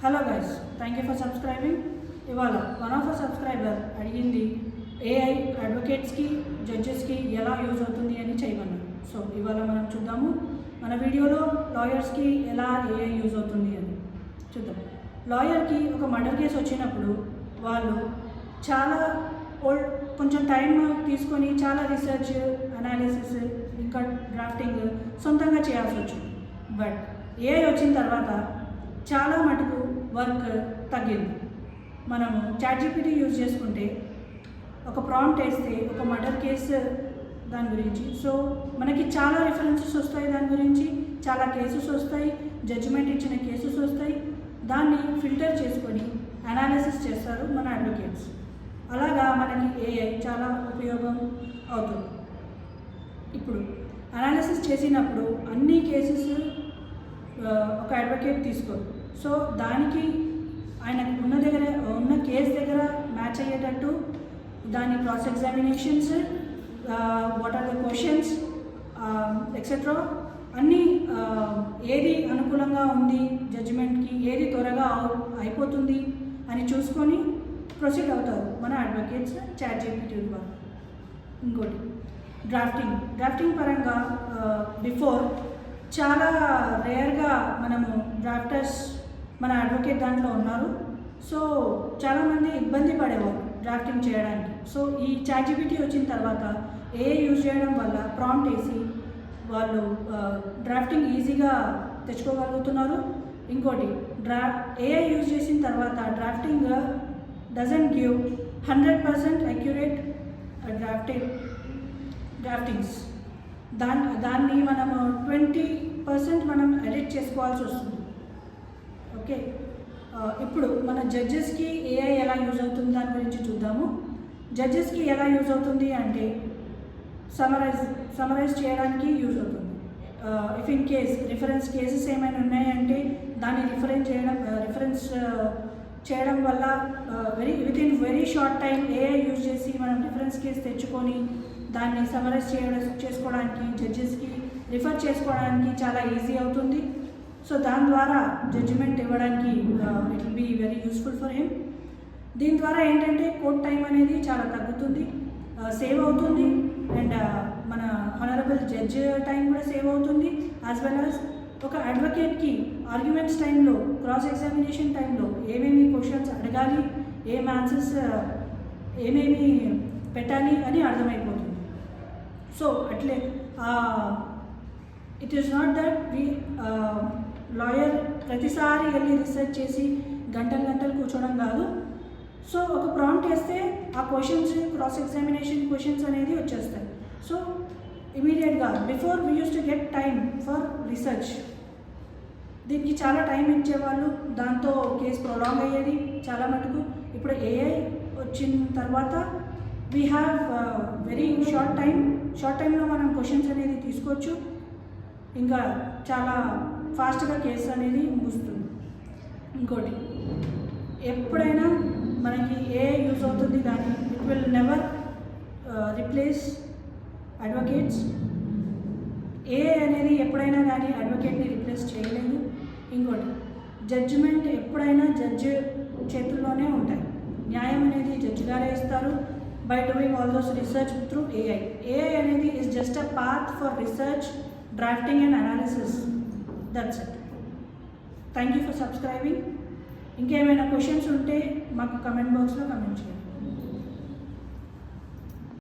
Hello guys, thank you for subscribing. ఇవాళ one of a subscriber అడిగింది AI అడ్వకేట్స్కి జడ్జెస్కి ఎలా use అవుతుంది అని చేయమన్నారు. సో ఇవాళ మనం చూద్దాము మన వీడియోలో లాయర్స్కి ఎలా ఏఐ యూజ్ అవుతుంది అని చూద్దాం. లాయర్కి ఒక మర్డర్ కేసు వచ్చినప్పుడు వాళ్ళు చాలా కొంచెం టైం తీసుకొని చాలా రీసెర్చ్ అనాలిసిస్ ఇంకా డ్రాఫ్టింగ్ సొంతంగా చేయాల్సి వచ్చింది. బట్ ఏఐ వచ్చిన తర్వాత చాలా మటుకు వర్క్ తగ్గింది. మనము చాట్‌జీపీటీ యూజ్ చేసుకుంటే ఒక ప్రాంప్ట్ వేస్తే ఒక మర్డర్ కేసు దాని గురించి సో మనకి చాలా రిఫరెన్సెస్ వస్తాయి, దాని గురించి చాలా కేసెస్ వస్తాయి, జడ్జిమెంట్ ఇచ్చిన కేసెస్ వస్తాయి. దాన్ని ఫిల్టర్ చేసుకొని అనాలిసిస్ చేస్తారు మన అడ్వకేట్స్. అలాగా మనకి ఏఐ చాలా ఉపయోగం అవుతుంది. ఇప్పుడు అనాలిసిస్ చేసినప్పుడు అన్ని కేసెస్ ఒక అడ్వకేట్ తీసుకోరు. సో దానికి ఆయనకు ఉన్న కేసు దగ్గర మ్యాచ్ అయ్యేటట్టు దాని cross examinations, what are the questions etcetera అన్నీ ఏది అనుకూలంగా ఉంది జడ్జిమెంట్కి, ఏది త్వరగా అయిపోతుంది అని చూసుకొని ప్రొసీడ్ అవుతారు మన అడ్వకేట్స్ చాట్‌జీపీటీ ద్వారా. ఇంకోటి డ్రాఫ్టింగ్ పరంగా బిఫోర్ చాలా రేర్గా మనము డ్రాఫ్టర్స్ మన అడ్వకేట్ దాంట్లో ఉన్నారు. సో చాలామంది ఇబ్బంది పడేవారు డ్రాఫ్టింగ్ చేయడానికి. సో ఈ చాట్‌జీపీటీ వచ్చిన తర్వాత ఏఐ యూజ్ చేయడం వల్ల ప్రాంప్ట్ వేసి వాళ్ళు డ్రాఫ్టింగ్ ఈజీగా తెచ్చుకోగలుగుతున్నారు. ఇంకోటి ఏఐ యూజ్ చేసిన తర్వాత డ్రాఫ్టింగ్ డజంట్ గివ్ 100% అక్యురేట్ డ్రాఫ్టింగ్స్. దాన్ని మనము 20% మనం ఎడిట్ చేసుకోవాల్సి వస్తుంది. ఓకే, ఇప్పుడు మన జడ్జెస్కి ఏఐ ఎలా యూజ్ అవుతుంది దాని గురించి చూద్దాము. జడ్జెస్కి ఎలా యూజ్ అవుతుంది అంటే సమరైజ్ చేయడానికి యూజ్ అవుతుంది. If in case reference cases ఏమైనా ఉన్నాయంటే దాన్ని రిఫరెన్స్ చేయడం వల్ల within very short time AI use చేసి మనం రిఫరెన్స్ కేసు తెచ్చుకొని దాన్ని సమరైజ్ చేసుకోవడానికి జడ్జెస్కి రిఫర్ చేసుకోవడానికి చాలా ఈజీ అవుతుంది. సో దాని ద్వారా జడ్జిమెంట్ ఇవ్వడానికి it will be very useful for him. దీని ద్వారా ఏంటంటే కోర్ట్ టైం అనేది చాలా తగ్గుతుంది, సేవ్ అవుతుంది. అండ్ మన హానరబుల్ జడ్జ్ టైం కూడా సేవ్ అవుతుంది. యాజ్ వెల్ యాజ్ ఒక అడ్వకేట్కి ఆర్గ్యుమెంట్స్ టైంలో, క్రాస్ ఎగ్జామినేషన్ టైంలో ఏమేమి క్వశ్చన్స్ అడగాలి, ఏం ఆన్సర్స్ ఏమేమి పెట్టాలి అని అర్థమైపోతుంది. సో అట్లే it is not that lawyer ప్రతిసారి వెళ్ళి రీసెర్చ్ చేసి గంటలు కూర్చోవడం కాదు. సో ఒక ప్రాంప్ట్ వేస్తే ఆ క్వశ్చన్స్, క్రాస్ ఎగ్జామినేషన్ క్వశ్చన్స్ అనేది వచ్చేస్తాయి. సో ఇమీడియట్గా before we use to get time for research. దీనికి చాలా టైం ఇచ్చేవాళ్ళు, దాంతో కేసు ప్రొలాంగ్ అయ్యేది చాలా మటుకు. ఇప్పుడు ఏఐ వచ్చిన తర్వాత వీ హ్యావ్ వెరీ షార్ట్ టైంలో మనం క్వశ్చన్స్ అనేది తీసుకోవచ్చు. ఇంకా చాలా ఫాస్ట్గా కేసు అనేది ముగుస్తుంది. ఇంకోటి ఎప్పుడైనా మనకి ఏఐ యూజ్ అవుతుంది కానీ it will never replace advocates. AI అనేది ఎప్పుడైనా కానీ అడ్వకేట్ని రిప్లేస్ చేయలేదు. ఇంకోటి జడ్జిమెంట్ ఎప్పుడైనా జడ్జి చేతుల్లోనే ఉంటాయి. న్యాయం అనేది జడ్జి గారే ఇస్తారు by doing all those research through AI. AI అనేది is just a path for research, drafting and analysis. That's it. Thank you for subscribing. ఇంకేమైనా క్వశ్చన్స్ ఉంటే మాకు కమెంట్ బాక్స్లో కమెంట్ చేయండి.